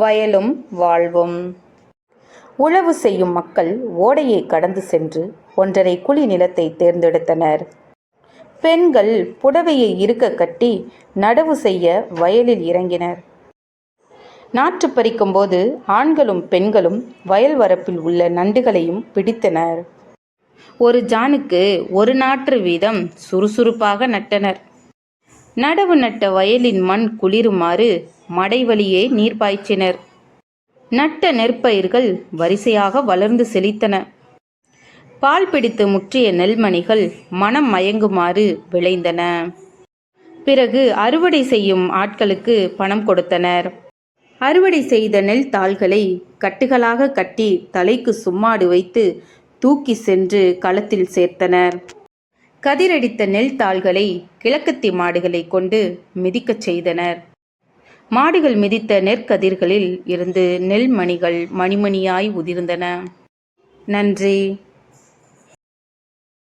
வயலும் வாழ்வும். உழவு செய்யும் மக்கள் ஓடையை கடந்து சென்று 1.5 குழி நிலத்தை தேர்ந்தெடுத்தனர். பெண்கள் புடவையை இருக்க கட்டி நடவு செய்ய வயலில் இறங்கினர். நாற்று பறிக்கும் போது ஆண்களும் பெண்களும் வயல் வரப்பில் உள்ள நண்டுகளையும் பிடித்தனர். ஒரு ஜானுக்கு 1 நாற்று வீதம் சுறுசுறுப்பாக நட்டனர். நடவு நட்ட வயலின் மண் குளிருமாறு மடை வழியே நீர் பாய்ச்சினர். நட்ட நெற்பயிர்கள் வரிசையாக வளர்ந்து செழித்தன. பால் பிடித்து முற்றிய நெல்மணிகள் மனம் மயங்குமாறு விளைந்தன. பிறகு அறுவடை செய்யும் ஆட்களுக்கு பணம் கொடுத்தனர். அறுவடை செய்த நெல் தாள்களை கட்டுகளாக கட்டி தலைக்கு சும்மாடு வைத்து தூக்கி சென்று களத்தில் சேர்த்தனர். கதிரடித்த நெல் தாள்களை கிழக்கத்தி மாடுகளை கொண்டு மிதிக்கச் செய்தனர். மாடுகள் மிதித்த நெற்கதிர்களில் இருந்து நெல்மணிகள் மணிமணியாய் உதிர்ந்தன. நன்றி.